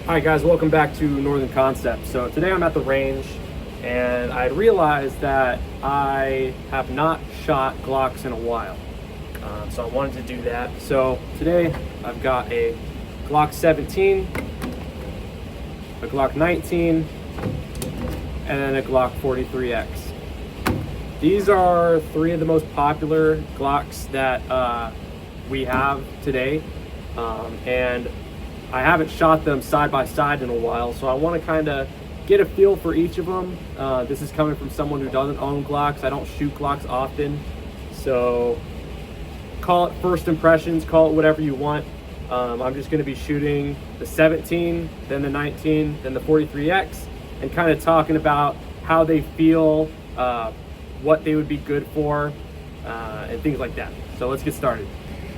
Hi guys, welcome back to Northern Concepts. So today I'm at the range and I realized that I have not shot Glocks in a while. So I wanted to do that. So today I've got a Glock 17, a Glock 19, and then a Glock 43x. These are three of the most popular Glocks that we have today. And I haven't shot them side by side in a while, so I want to kind of get a feel for each of them. This is coming from someone who doesn't own Glocks. I don't shoot Glocks often, so call it first impressions, call it whatever you want. I'm just going to be shooting the 17, then the 19, then the 43x, and kind of talking about how they feel, what they would be good for, and things like that. So let's get started.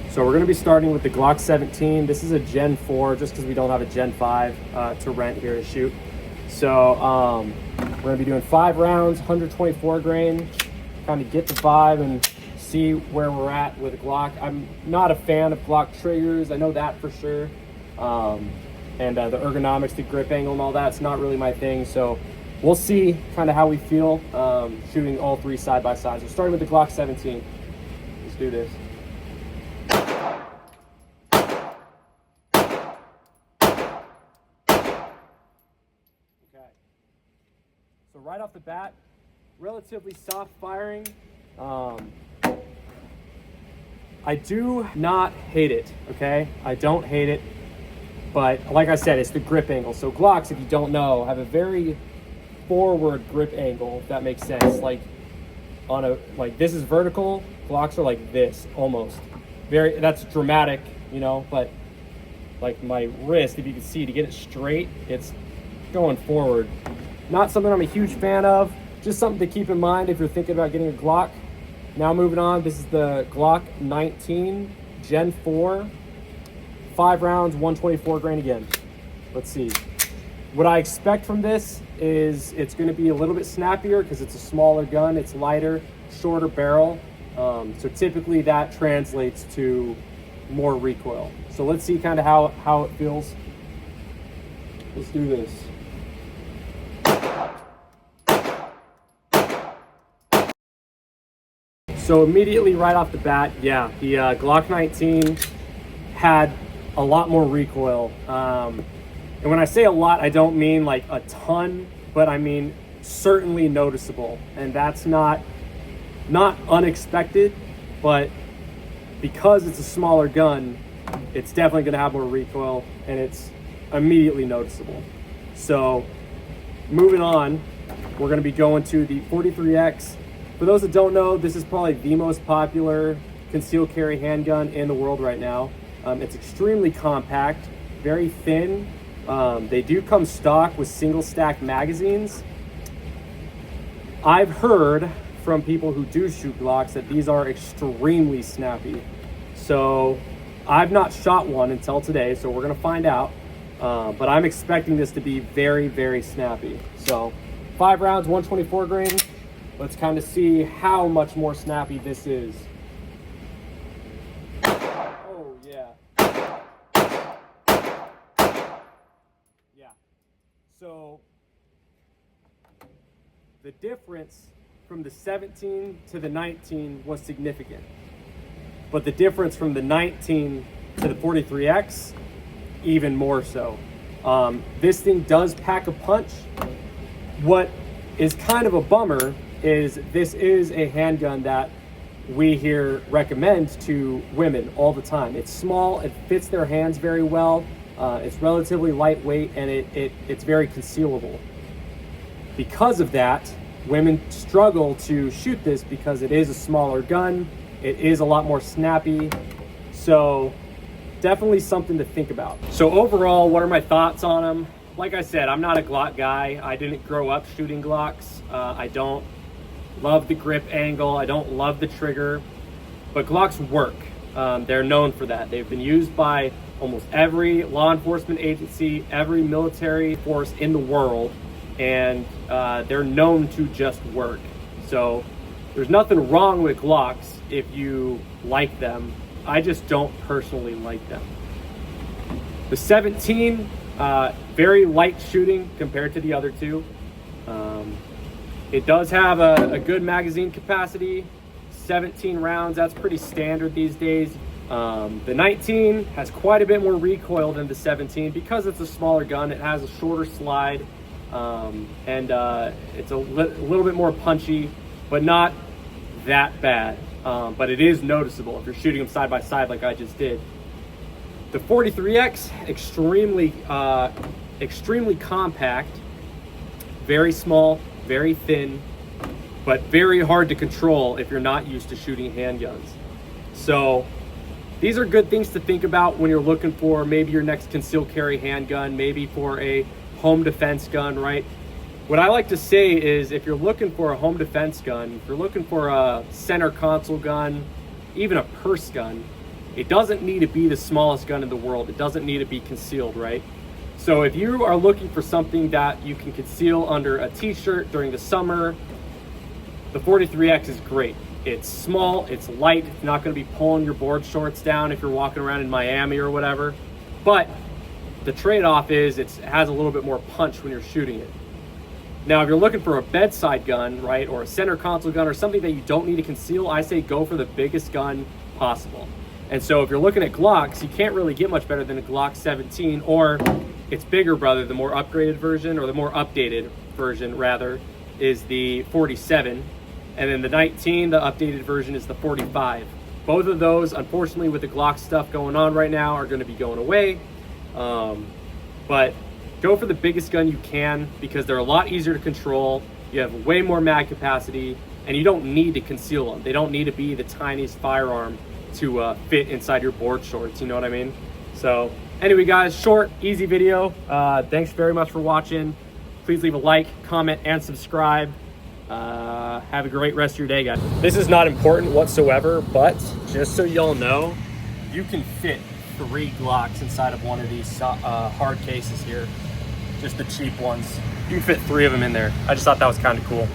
So we're going to be starting with the Glock 17. This is a Gen 4 just because we don't have a Gen 5 to rent here to shoot. So we're going to be doing 5 rounds, 124 grain, kind of get the vibe and see where we're at with a Glock. I'm not a fan of Glock triggers, I know that for sure. And the ergonomics, the grip angle and all that's not really my thing. So we'll see kind of how we feel shooting all three side by side. So starting with the Glock 17. Let's do this. So right off the bat, relatively soft firing. I do not hate it, okay? I don't hate it, but like I said, it's the grip angle. So Glocks, if you don't know, have a very forward grip angle, if that makes sense. Like this is vertical, Glocks are like this, almost. That's dramatic, you know, but like my wrist, if you can see, to get it straight, it's going forward. Not something I'm a huge fan of, just something to keep in mind if you're thinking about getting a Glock. Now moving on, this is the Glock 19 Gen 4, 5 rounds, 124 grain again. Let's see. What I expect from this is it's gonna be a little bit snappier because it's a smaller gun, it's lighter, shorter barrel. So typically that translates to more recoil. So let's see kind of how it feels. Let's do this. So immediately right off the bat, yeah, the Glock 19 had a lot more recoil. And when I say a lot, I don't mean like a ton, but I mean certainly noticeable. And that's not unexpected, but because it's a smaller gun, it's definitely gonna have more recoil and it's immediately noticeable. So moving on, we're gonna be going to the 43x. For those that don't know, this is probably the most popular concealed carry handgun in the world right now. It's extremely compact, very thin. They do come stock with single stack magazines. I've heard from people who do shoot Glocks that these are extremely snappy. So I've not shot one until today, so we're gonna find out. But I'm expecting this to be very, very snappy. So 5 rounds, 124 grain. Let's kind of see how much more snappy this is. Oh, yeah. Yeah. So the difference from the 17 to the 19 was significant. But the difference from the 19 to the 43x, even more so. This thing does pack a punch. What is kind of a bummer is this is a handgun that we here recommend to women all the time. It's small, it fits their hands very well, it's relatively lightweight, and it's very concealable. Because of that, women struggle to shoot this because it is a smaller gun, it is a lot more snappy, so definitely something to think about. So overall, what are my thoughts on them? Like I said, I'm not a Glock guy. I didn't grow up shooting Glocks. I don't love the grip angle, I don't love the trigger, but Glocks work. They're known for that. They've been used by almost every law enforcement agency, every military force in the world, and they're known to just work. So there's nothing wrong with Glocks if you like them. I just don't personally like them. The 17, Very light shooting compared to the other two. It does have a good magazine capacity, 17 rounds. That's pretty standard these days. The 19 has quite a bit more recoil than the 17 because it's a smaller gun. It has a shorter slide, and it's a little bit more punchy, but not that bad. But it is noticeable if you're shooting them side by side like I just did. The 43x, extremely compact, very small, very thin, but very hard to control if you're not used to shooting handguns. So these are good things to think about when you're looking for maybe your next concealed carry handgun, maybe for a home defense gun, right? What I like to say is if you're looking for a home defense gun, if you're looking for a center console gun, even a purse gun, it doesn't need to be the smallest gun in the world. It doesn't need to be concealed, right? So if you are looking for something that you can conceal under a t-shirt during the summer, the 43x is great. It's small, it's light, it's not gonna be pulling your board shorts down if you're walking around in Miami or whatever. But the trade-off is it has a little bit more punch when you're shooting it. Now, if you're looking for a bedside gun, right, or a center console gun or something that you don't need to conceal, I say go for the biggest gun possible. And so if you're looking at Glocks, you can't really get much better than a Glock 17 or its bigger brother, the more upgraded version, or the more updated version rather, is the 47. And then the 19, the updated version, is the 45. Both of those, unfortunately, with the Glock stuff going on right now, are gonna be going away. But go for the biggest gun you can because they're a lot easier to control. You have way more mag capacity, and you don't need to conceal them. They don't need to be the tiniest firearm to fit inside your board shorts, you know what I mean? So anyway, guys, short, easy video. Thanks very much for watching. Please leave a like, comment, and subscribe. Have a great rest of your day, guys. This is not important whatsoever, but just so y'all know, you can fit 3 Glocks inside of one of these hard cases here. Just the cheap ones. You can fit 3 of them in there. I just thought that was kind of cool.